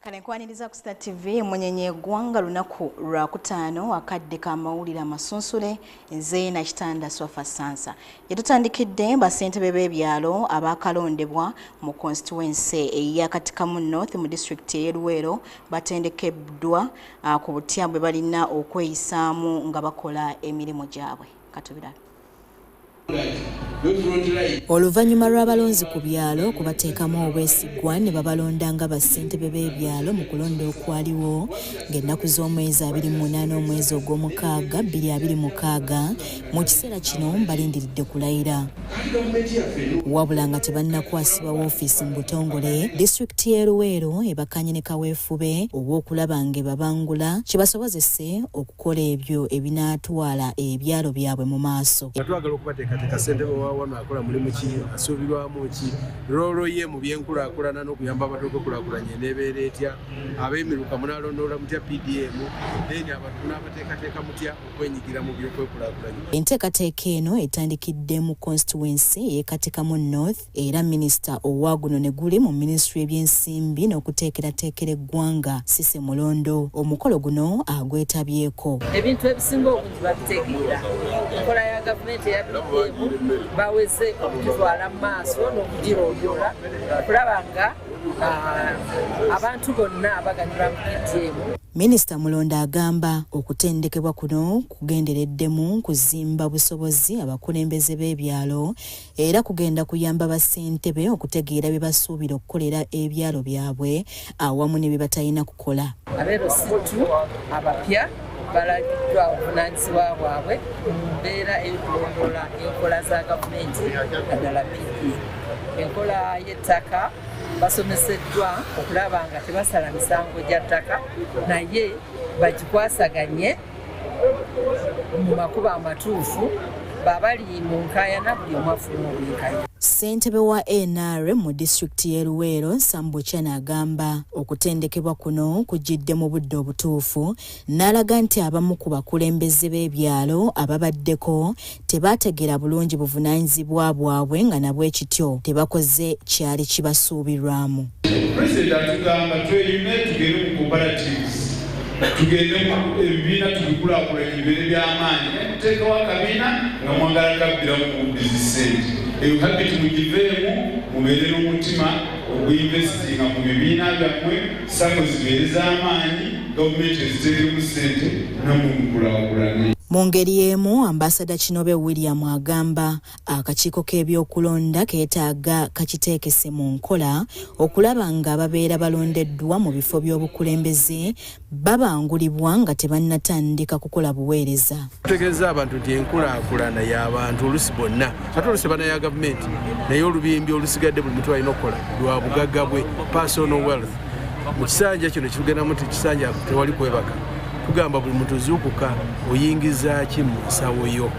Kwaniriza ku Star TV mwenyenye gwanga lunaku lwa kutaano akadde ka Amawulire Amasunsule nze na kitanda sofa sansa yatutandikidde basentebe b'ebyalo abakalondebwa mu constituency eya Katikamu North mu district y'e Luweero batendekeddwa ku butya bwe balina okweyisaamu nga bakola emirimu gyabwe. Katubira Oluvannyuma lw'abalonzi ku byalo kubateekamu obwesigwa ne babalonda nga bassentebe b'ebyalo mu kulonda okwaliwo ng'ennaku z'omwezi 28 omwezi ogw'omukaaga 2026 mu kiseera kino balindiridde kulayira. Wabula nga tebannakwasibwa woofiisi mu butongole, disitulikiti y'e Luweero ebakanye ne kaweefube obw'okulaba ng'ebabangula kibasobozese okukola ebyo ebinaatwala ebyalo byabwe mu maaso. Kasente wano akola mulimu ki asuubirwamu ki rolo ye mu byenkulakulana n'okuyamba abatoko kulakulanya nebeera etya ab'emiruka munalondoola mutya PDM then abantu n'abateekateeka mutya okwenyigira mu byokwekulakulanya. Enteekateeka eno etandikidde mu constituency y'e Katikamu North era minisita owaaguno ne guli mu minisitule y'ebyensimbi n'okuteekerateekera eggwanga Sise Mulondo. Omukolo guno agwetabyeko. Ebintu ebisinga obungi babitegeera enkola ya gavumenti eyabidde baweze okutwala maaso n'okugirondoola okulaba nga abantu bonna abaganyula mu PDM. Minisita Mulondo agamba okutendekebwa kuno kugendereddemu kuzimba busobozi abakulembeze b'ebyalo era kugenda kuyamba bassentebe okutegeera bye basuubira okukolera ebyalo byabwe awamu ne bye batalina kukola. Abeerositu abapya balagiddwa obuvunaanyizibwa bwabwe mu mbeera ey'okulondoola enkola za gavumenti naddala PDM. Enkola y'ettaka basomeseddwa okulaba nga tebasala misango gya ttaka naye bagikwasaganye mu makubo amatuufu babali mu nkaayana buli omu afuna obwenkanya. Ssentebe wa NRM mu disitulikiti y'e Luweero Sambucha n'agamba okutendekebwa kuno kujjidde mu budde obutuufu n'alaga nti abamu ku bakulembeze b'ebyalo ababaddeko tebaategeera bulungi buvunaanyizibwa bwabwe nga nabwe kityo tebakoze kyali kibasuubirwamu. Pulezidenti atugamba tweyune tugende mu cooperatives tugende mu ebibiina tubikulaakulanya ebibeere by'amaanyi muteekawo akabiina nga mwagala kabbiramu mu bizinesi eyo habiti mugiveemu mubeere n'omutima ogw'investinga mu bibiina byammwe sako zibeere z'amaanyi gavumenti eziteekemu ssente nammwe mukulaakulane. Mu ngeri emu ambasada Kinobe William agamba akakiiko k'ebyokulonda keetaaga kakiteekese mu nkola okulaba nga ababeera balondeddwa mu bifo by'obukulembeze babangulibwa nga tebannatandika kukola buweereza. Tutegeeza abantu nti enkulaakulana y'abantu olusi bonna ate olusi bana ya gavumenti naye olubimbi olusigadde buli muntu alina okukola lwa bugagga bwe personal wealth. Mu kisanja kino kirugendamu nti kisanja tewali kwebaka. Tugamba buli muntu zuukuka oyingiza ki mu nsawo yo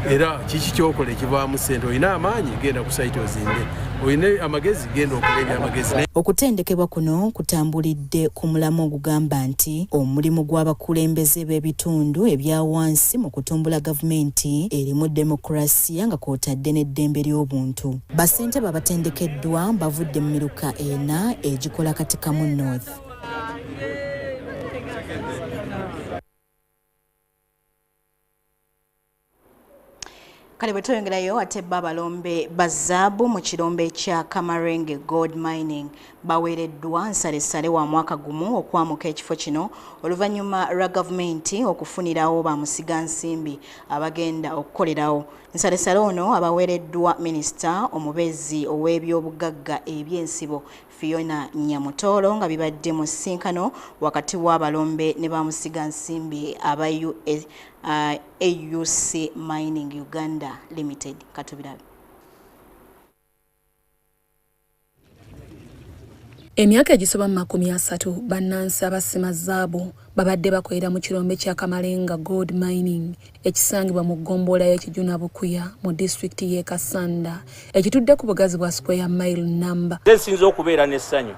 era kiki kyokola ekivaamu ssente. Olina amaanyi genda ku sayiti ozimbe, olina amagezi genda okola ebyamagezi. Okutendekebwa kuno kutambulidde ku mulamu ogugamba nti omulimu gw'abakulembeze b'ebitundu ebya wansi mu kutumbula gavumenti erimu demokrasiya nga kw'otadde n'eddembe ly'obuntu. Bassentebe abatendekeddwa bavudde mu miruka 4 egikola Katikamu North. Kale bwe tweyongerayo ate abalombe ba zaabu mu kirombe kya Kamarenge Gold Mining baweereddwa nsalessale wa mwaka gumu okwamuka ekifo kino oluvannyuma lwa gavumenti okufunirawo bamusigansimbi abagenda okukolerawo. Nsalessale ono abaweereddwa minisita omubeezi ow'ebyobugagga ebyensibo Fiona Nyamutolo nga bibadde mu ssinkano wakati w'abalombe ne bamusigansimbi aba AUC Mining Uganda Limited. Katubirabe. Emyaka egisoba mu 30 bannansi abasima zaabu babadde bakolera mu kirombe kya Kamalenga Gold Mining ekisangibwa mu ggombolola y'Ekijuna Bukuya mu disitulikiti y'e Kasanda ekitudde ku bugazi bwa square mile number. Nsinze okubeera n'essanyu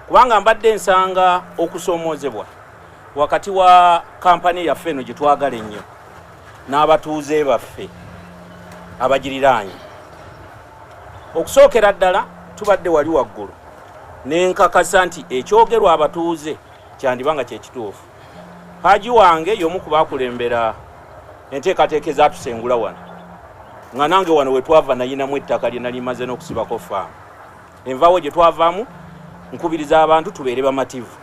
kubanga mbadde nsanga okusoomozebwa wakati wa kampani yaffe eno gye twagala ennyo n'abatuuze baffe abagiriraanye. Okusookera ddala tubadde wali waggulu nenkakasa nti ekyogerwa abatuuze kyandibanga kyekituufu. Haji wange y'omu ku baakulembera enteekateeka ezatusengula wano, nga nange wano we twava nayinamu ettaka lye nali maze n'okusibako faamu. Envaawo gye twavaamu nkubiriza abantu tubeere bamativu.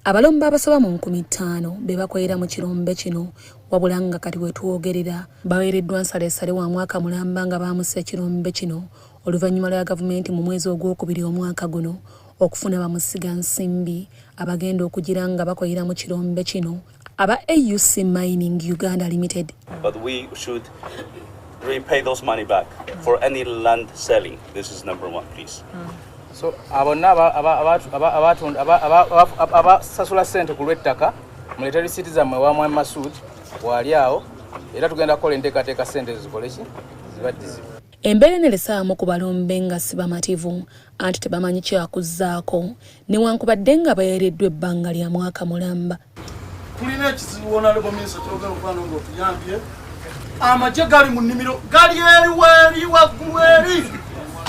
Abalombe abasaba mu 5,000 be bakolera mu kirombe kino, wabula nga kati we twogerera baweereddwa nsaleesale wa mwaka mulamba nga baamusa ekirombe kino oluvannyuma lwa gavumenti mu mwezi ogwokubiri omwaka guno okufuna bamusiga nsimbi abagenda okugira nga bakolera mu kirombe kino aba AUC Mining Uganda Limited. But we should repay those money back for any land selling. This is number one, please. So abonna abasasula sente ku lw'ettaka mulete risiti zammwe wa Amasunsule wali awo era tugenda kukola enteekateeka sente zikoleki zibaddizi. Embeera eneresaamu ku balombe nga si bamativu anti tebamanyi kyakuzzaako newankubadde nga baweereddwa ebbanga lya mwaka mulamba. Tulina ekizibu Honorable Minister kyogera okwano ng'otuyambye. Amagye gali mu nnimiro gali eri weeri waggulu eri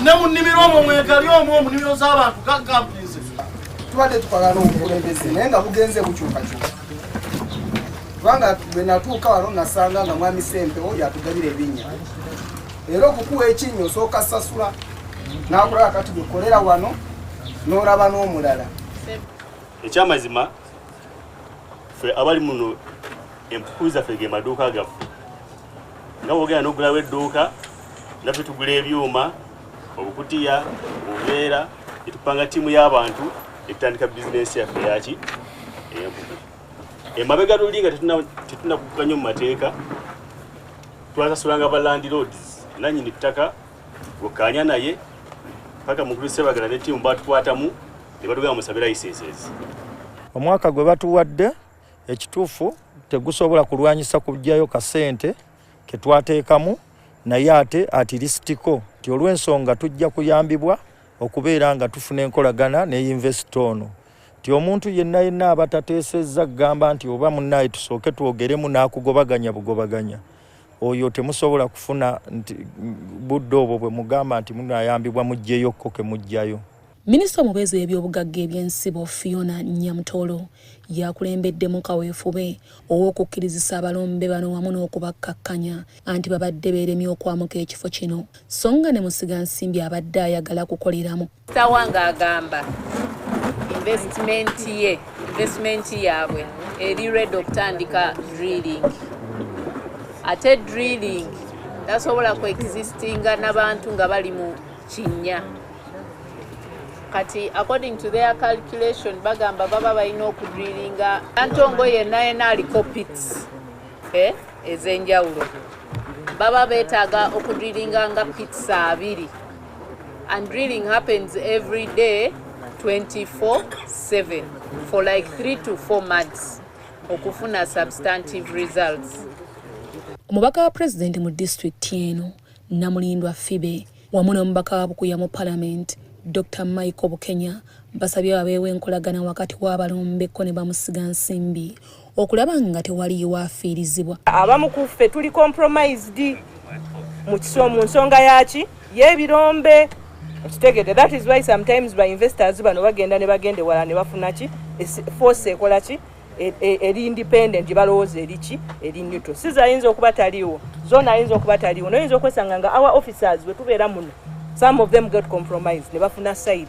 ne mu nnimiro omwo mwegali omwo mu nnimiro z'abantu gagampize. Tubadde tukolana obukulembeze naye nga bugenze bukyukakyuka. Kubanga bwe natuuka wano nasanga nga mwami Sempewo yatugabira ebinnya. Era okukuwa ekinnya osooka sasula n'akulaba kati gukolera wano n'olaba n'omulala. Ekyamazima ffe abali muno empuku zaffe ge maduuka gaffe nga bwogera n'ogulawo edduuka naffe tugula ebyuma obukutiya obuveera etupanga ttiimu y'abantu etutandika bizinensi yaffe yaki ey'empuku. Emabega luli nga tetunakukkanya mu mateeka twasasulanga ba landlords nannyini ttaka bwekkaanya naye paka mukulu Sebagala ne ttiimu batukwatamu ne batugamba musabe licenses. Omwaka gwe batuwadde ekituufu tegusobola kulwanyisa kuggyayo kasente ke twateekamu naye ate atirisitiko ti olw'ensonga tujja kuyambibwa okubeera nga tufuna enkolagana ne investor ono. Ti omuntu yenna abatateesezza kugamba nti oba munnaye tusooke twogeremu n'akugobaganya bugobaganya oyo temusobola kufuna budde obwo bwe mugamba nti munayambibwa muggyeyo ko ke mujjayo. Minisita omubeezi w'ebyobugagga ebyensibo Fiona Nyamutolo yakulembeddemu kaweefube ow'okukkirizisa abalombe bano wamu n'okubakkakkanya anti babadde beeremye okwamuka ekifo kino so nga ne musiga nsimbi abadde ayagala kukoleramu. Tawanga agamba investment yaabwe eri ready okutandika drilling. Ate drilling tasobola coexistinga n'abantu nga bali mu kinnya. Kati according to their calculation bagamba baba balina okudrillinga Antongo yenna aliko pits ezenjawulo baba beetaaga okudrillinga nga pits 2 and drilling happens every day 24/7 for like 3 to 4 months okufuna substantive results. Omubaka wa President mu district eno Namulindwa Fibe wamu n'omubaka wa Bukuya mu Parliament Dr. Michael Bukenya basabye abeewo enkolagana wakati w'abalombeko ne bamusiga nsimbi okulaba nga tewaliyo afiirizibwa. Abamu ku ffe tuli compromised mu nsonga yaki y'ebirombe okitegedde. That is why sometimes by investors bano bagenda ne bagende wala ne bafuna ki force ekola ki eri independent balowooza eriki eri neutral. Siza ayinza okuba taliwo zona ayinza okuba taliwo noyinza okwesanga nga our officers bwe tubeera muno some of them got compromised ne bafuna side.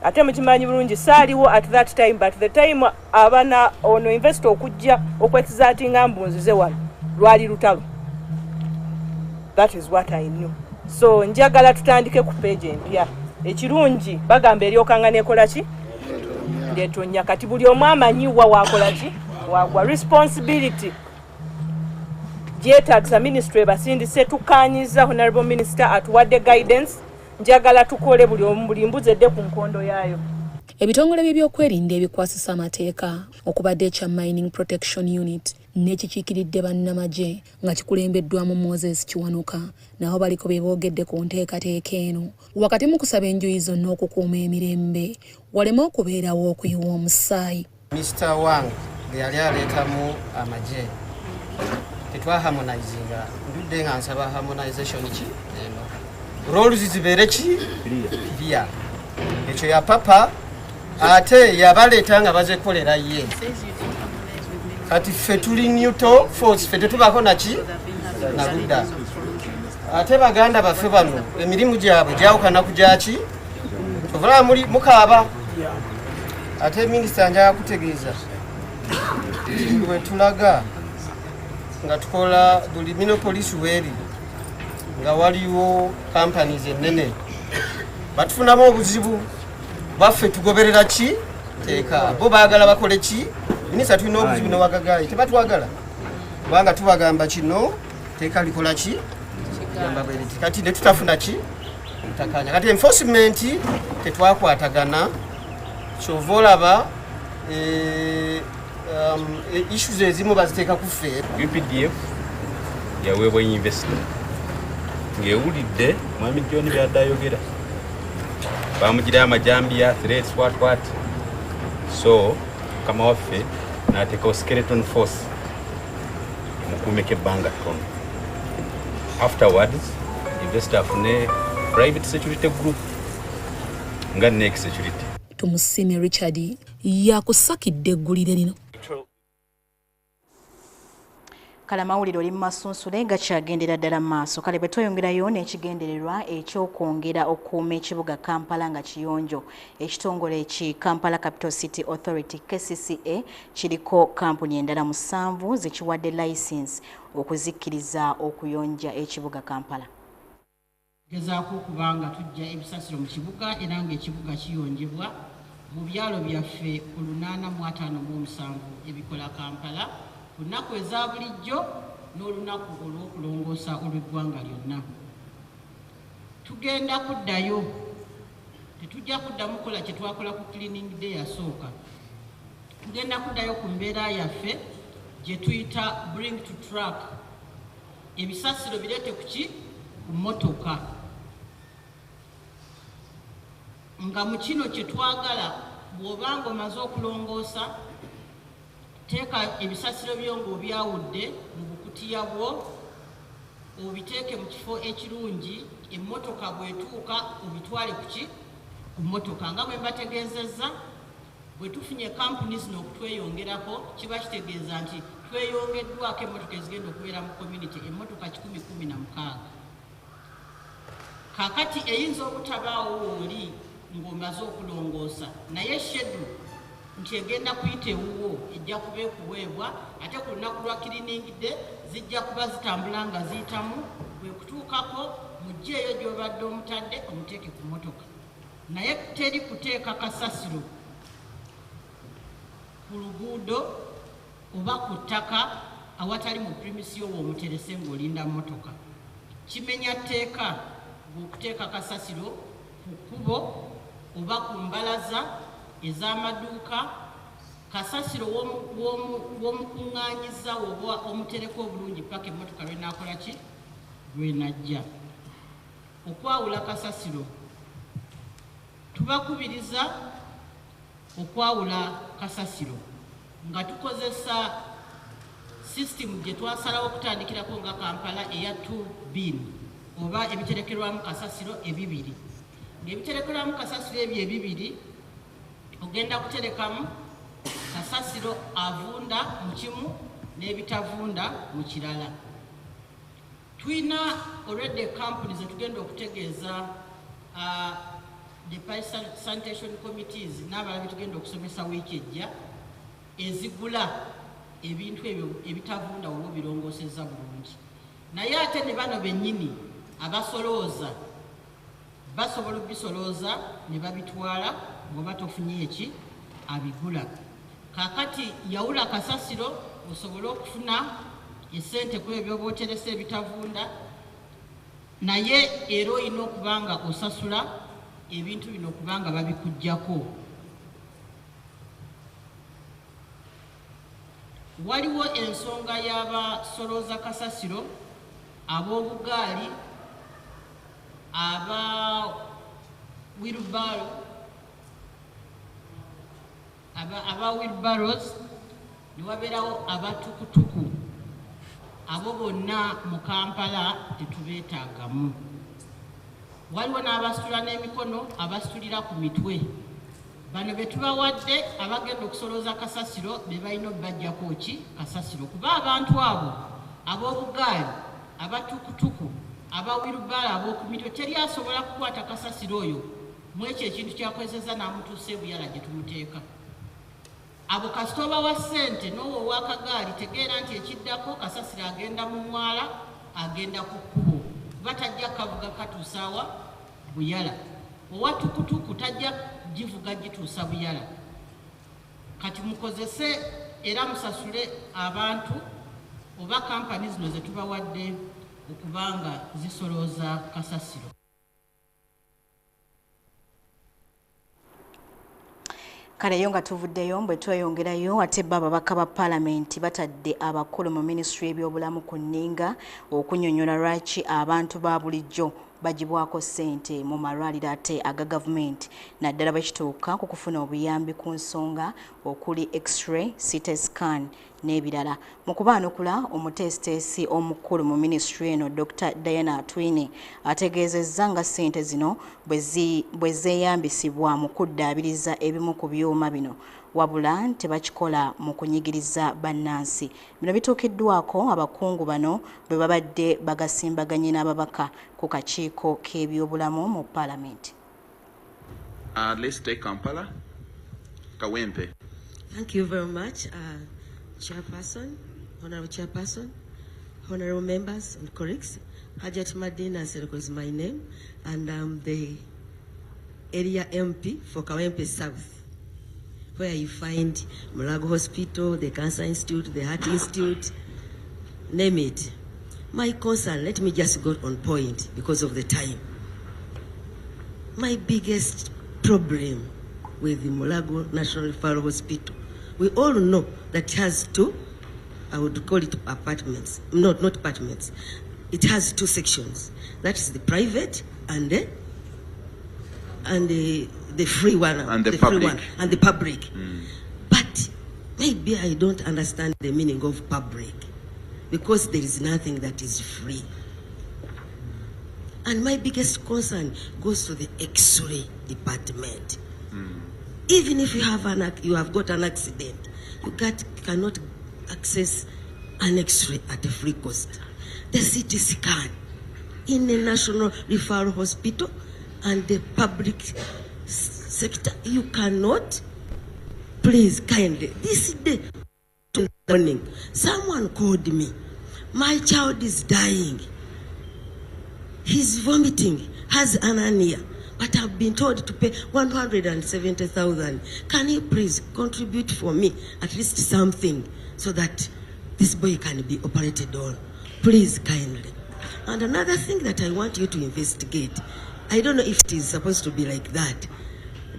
Ate mukimanyi bulungi saaliwo at that time but the time abana ono investor okujja okwexatinga mbunzize wano lwali lutalo. That is what I knew. So njagala tutandike ku page empya. Ekirungi bagamba eryokangana ekola ki ndetonya kati buli omu amanyiwa wakola ki wagwa responsibility jetagisa ministry basindise tukanyiza Honorable Minister atuwadde guidance njagala tukole buli mbuzi edde ku nkondo yaayo. Ebitongole by'ebyokwerinda ebikwasisa amateeka okubadde ekya Mining Protection Unit n'ekikiikiridde bannamagye nga kikulembeddwamu Moses Kiwanuka nabo baliko beeboogedde ku nteekateeka eno wakati mu kusaba enjuyi zonna okukuuma emirembe waleme okubeerawo okuyiwa omusaayi. Mr. Wang yali aleetamu amagye tetwaharmonizinga ndudde nga nsaba harmonization ki eno roles zibeere ki clear ekyo ya papa ate yabaleeta nga bazekolera ye kati ffe tuli neutral force ffe tetubako naki naludda ate baganda baffe bano emirimu gyabwe gyawukana ku gyaki ovula mukaaba ate minisita njaga kutegeeza bwe tulaga nga tukola buli minopolisi weeri nga waliwo companies ennene batufunamu obuzibu baffe tugoberera ki teeka bo baagala bakole ki minisita tulina obuzibu newagagayi tebatwagala kubanga tubagamba kino teeka likola ki kati netutafuna ki mutakanya kati enforcement tetwakwatagana kyova olaba issues ezimu baziteeka ku ffe. UPDF yaweebwa investor ng'ewulidde mwami John byadde ayogera bamugirayo amajambiya threats what so kama waffe n'ateekawo skeleton force mukuumeko ebbanga ttono afterwards investor afune private security group nga next security. Tumusiime Richard yakusakidde eggulire lino. Kale amawulire oli mu Amasunsule gakyagendera ddala mu maaso kale bwe tweyongerayo n'ekigendererwa ekyokwongera okukuuma ekibuga Kampala nga kiyonjo. Ekitongole eki Kampala Capital City Authority KCCA kiriko kampuni endala 7 zikiwadde license okuzikkiriza okuyonja ekibuga Kampala. Gezaako kubanga tujja ebisasiro mu kibuga era ng'ekibuga kiyonjebwa mu byalo byaffe ku 857 ebikola Kampala ku nnaku eza bulijjo n'olunaku olw'okulongoosa olw'eggwanga lyonna. Tugenda kuddayo, tetujja kuddamu kukola kye twakola ku cleaning day yasooka. Tugenda kuddayo ku mbeera yaffe gye tuyita bring to track, ebisasiro bireete ku ki ku mmotoka. Nga mu kino kye twagala bw'obanga omaze okulongoosa teeka ebisasiro byo ng'obyawudde mu bukutiya bwo obiteeke mu kifo ekirungi, emmotoka bw'etuuka obitwale ku ki ku mmotoka. Nga bwe mbategeezezza bwe tufunye kampuni zino okutweyongerako kiba kitegeeza nti tweyongeddwako emmotoka ezigenda okubeera mu community emmotoka 116. Kaakati eyinza obutabaawo wooli ng'omaze okulongoosa naye schedule nti egenda kuyita ewuwo ejja kuba ekuweebwa ate ku lunaku lwa cleaning day zijja kuba zitambula nga ziyitamu bwe kutuukako mujje eyo gy'obadde omutadde omuteeke ku mmotoka. Naye teri kuteeka kasasiro ku luguudo oba ku ttaka awatali mu primisi yo w'omuterese ng'olinda mmotoka. Kimenya tteeka bw'okuteeka kasasiro ku kkubo oba ku mbalaza ez'amaduuka, kasasiro w'omukuŋŋaanyiza oba omutereko obulungi paka emmotoka lwenaakola ki lwenajja. Okwawula kasasiro, tubakubiriza okwawula kasasiro nga tukozesa sisitimu gye twasalawo okutandikirako nga Kampala eya 2 bin oba ebiterekerwamu kasasiro ebibiri. Ng'ebiterekerwamu kasasiro ebyo ebibiri ogenda kuterekamu kasasiro avunda mu kimu n'ebitavunda mu kirala. Tulina already companies zetugenda okutegeeza the sanitation committees n'abalala betugenda okusomesa wiiki ejja ezigula ebintu ebyo ebitavunda olwo birongoosezza bulungi. Naye ate ne bano bennyini abasolooza basobola obisolooza ne babitwala ng'oba tofunye eki abigula. Kaakati yawula kasasiro osobole okufuna esente ku ebyo booteresa ebitavunda, naye era olina okuba nga osasula ebintu bino okuba nga babikuggyako. Waliwo ensonga y'abasolooza kasasiro, ab'obugaali, aba wheelbarrows, ne wabeerawo abatukutuku. Abo bonna mu Kampala tetubeetaagamu. waliwo n'abasitula n'emikono abasitulira ku mitwe. Bano be tubawadde abagenda okusolooza kasasiro be balina obbajjako ki kasasiro kuba abantu abo ab'obugaali abatukutuku abawirubaala ab'oku mitwe teri asobola kukwata kasasiro oyo mu ekyo ekintu kyakozesa n'amutuusa ebuyala gye tumuteeka. Abo kasita obawa ssente n'owa ow'akagaali tegeera nti ekiddako kasasiro agenda mu mwala agenda ku kkubo kuba tajja kavuga katuusaawa buyala. Owa tukutuku tajja givuga gituusa buyala. Kati mukozese era musasule abantu oba kampani zino ze tubawadde okubanga zisolooza kasasiro. Kale yo nga tuvuddeyo mbwe tweyongerayo ate babaka ba Parliament batadde abakulu mu Ministry y'ebyobulamu ku nninga okunnyonnyola lwaki abantu ba bulijjo bagibwako ssente mu malwaliro ate aga gavumenti naddala bwekituuka ku kufuna obuyambi ku nsonga okuli x-ray, CT scan n'ebirala. Mu kubaanukula omuteesiteesi omukulu mu Ministry eno Dr. Diana Atwine ategeezezza nga ssente zino bwe zeeyambisibwa mu kuddaabiriza ebimu ku byuma bino wabula tebakikola mu kunyigiriza bannansi. Bino bituukiddwako abakungu bano bwe babadde bagasimbaganye n'ababaka ku kakiiko k'ebyobulamu mu Parliament. Let's take Kampala. Kawempe. Thank you very much, Chairperson, Honorable Chairperson, Honorable members and colleagues. Hajat Madina Serko is my name, and I'm the area MP for Kawempe South, where you find Mulago Hospital, the Cancer Institute, the Heart Institute, name it. My concern, let me just go on point because of the time. My biggest problem with the Mulago National Referral Hospital, we all know that it has two, I would call it apartments, not apartments. It has two sections. That is the private and the free one. And the public. Free one, and the public. But maybe I don't understand the meaning of public because there is nothing that is free. And my biggest concern goes to the X-ray department. Even if you have got an accident, you cannot access an X-ray at a free cost. The CT scan in the National Referral Hospital and the public sector, you cannot. Please, kindly, this day morning, someone called me. My child is dying. He's vomiting, has anemia, but I've been told to pay 170,000. Can you please contribute for me at least something so that this boy can be operated on? Please, kindly. And another thing that I want you to investigate, I don't know if it is supposed to be like that.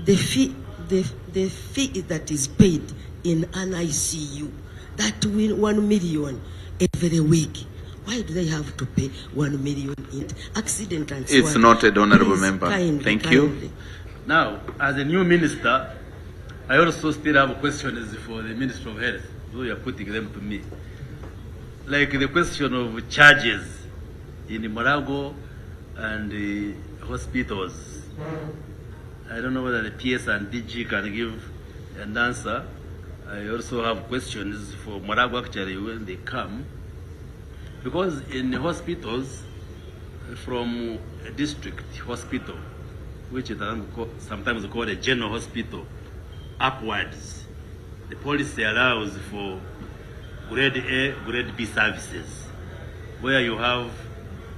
The fee that is paid in an ICU, that win 1 million every week. Why do they have to pay 1 million in accident and so on? It's noted, Honorable Member. Thank you. Now, as a new minister, I also still have questions for the Minister of Health, though you are putting them to me. Like the question of charges in Marago and the hospitals. I don't know whether the PS and DG can give an answer. I also have questions for Marago actually when they come. Because in the hospitals, from a district hospital, which is sometimes called a general hospital, upwards, the policy allows for grade A, grade B services, where you have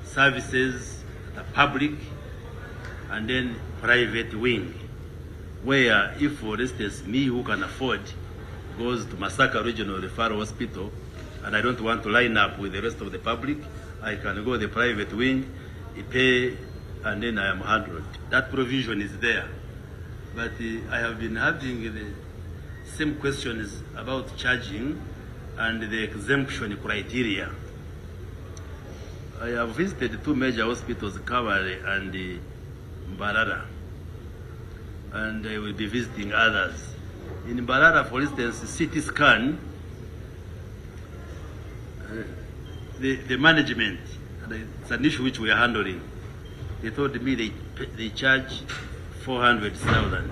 services, the public, and then private wing, where if, for instance, me who can afford goes to Masaka Regional Referral Hospital, and I don't want to line up with the rest of the public, I can go to the private wing, pay, and then I am handled. That provision is there. But I have been having the same questions about charging and the exemption criteria. I have visited two major hospitals, Kawale and Mbarara, and I will be visiting others. In Mbarara, for instance, CT scan, the management, it's an issue which we are handling. they told me they charge 400,000.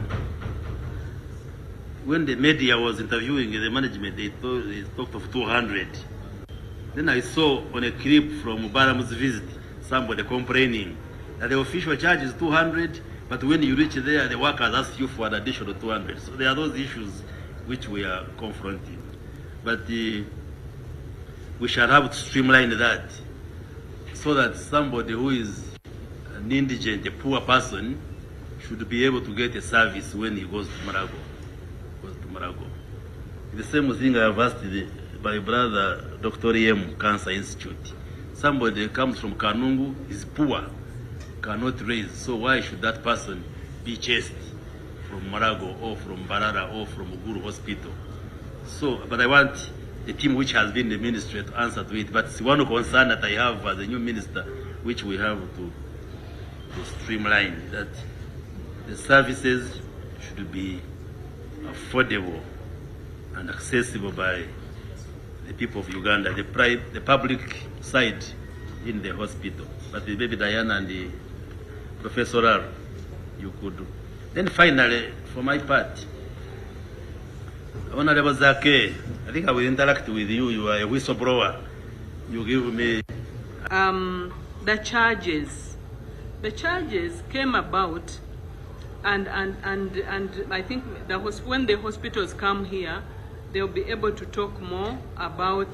When the media was interviewing the management, they talked of 200. Then I saw on a clip from Mubarak's visit, somebody complaining that the official charge is 200, but when you reach there, the workers ask you for an additional 200. So there are those issues which we are confronting. But we shall have to streamline that so that somebody who is an indigent, a poor person, should be able to get a service when he goes to Marago. The same thing I have asked my brother, Dr. M. Cancer Institute. Somebody comes from Kanungu, is poor, cannot raise. So why should that person be chased from Marago or from Barara or from Uguru Hospital? So, but I want the team which has been the ministry to answer to it. But it's one concern that I have as a new minister, which we have to streamline, that the services should be affordable and accessible by the people of Uganda, the public side in the hospital. But maybe Diana and the Professor R, you could do. Then finally, for my part, Honorable Zake, I think I will interact with you. You are a whistleblower. You give me the charges. The charges came about, and I think when the hospitals come here, they'll be able to talk more about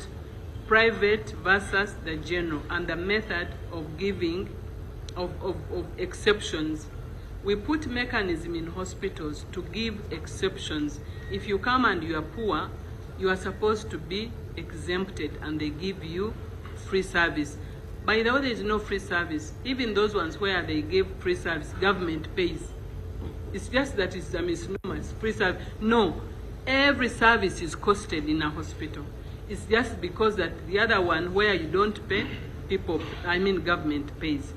private versus the general and the method of giving of exceptions. We put mechanism in hospitals to give exceptions. If you come and you are poor, you are supposed to be exempted and they give you free service. By the way, there is no free service. Even those ones where they give free service, government pays. It's just that it's a misnomer, it's free service. No, every service is costed in a hospital. It's just because that the other one where you don't pay, government pays.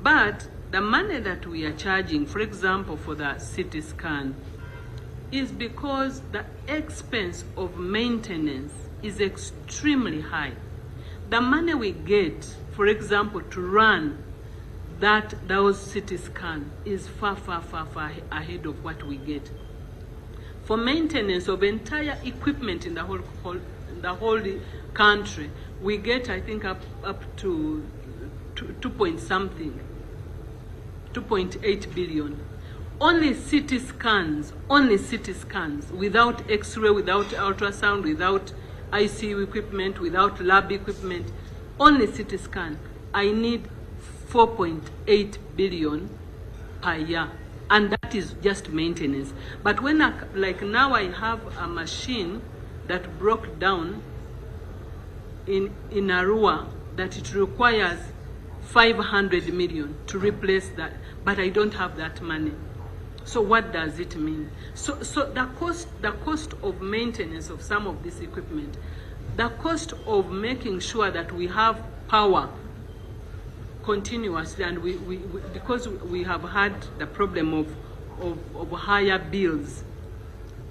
But the money that we are charging, for example, for the CT scan, is because the expense of maintenance is extremely high. The money we get, for example, to run those CT scan is far ahead of what we get. For maintenance of entire equipment in the whole country, we get, I think, up to 2.8 billion. Only CT scans, without X-ray, without ultrasound, without ICU equipment, without lab equipment, only CT scan, I need 4.8 billion per year. And that is just maintenance. But when, like now I have a machine that broke down in Arua, that it requires 500 million to replace that, but I don't have that money. So what does it mean? So the cost of maintenance of some of this equipment, the cost of making sure that we have power continuously, and we because we have had the problem of higher bills.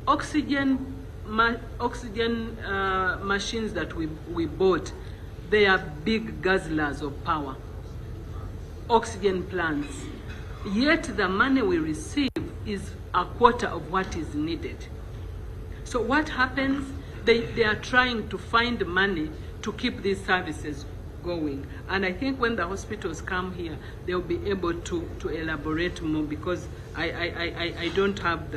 Oxygen machines that we bought, they are big guzzlers of power. Oxygen plants. Yet the money we receive is a quarter of what is needed. So what happens? They are trying to find money to keep these services going. And I think when the hospitals come here, they'll be able to elaborate more, because I don't have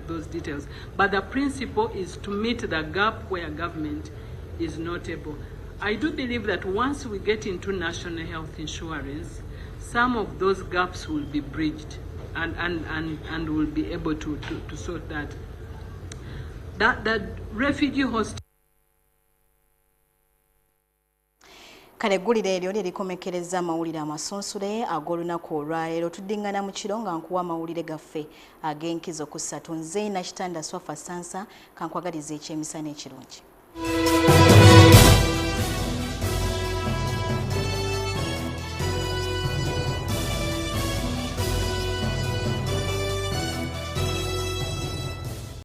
those details. But the principle is to meet the gap where government is not able. I do believe that once we get into national health insurance, some of those gaps will be bridged, and we'll be able to sort that. That refugee hostel. Kale eggulire eryo lirikomekereza amawulire amasunsule ag'olunaku olwaleero. Tuddingana mu kiro nga nkuwa amawulire gaffe ag'enkizo ku ssatu. Nze Nakitanda Swafa Sansa kankwagaliza ekyemisana ekirungi.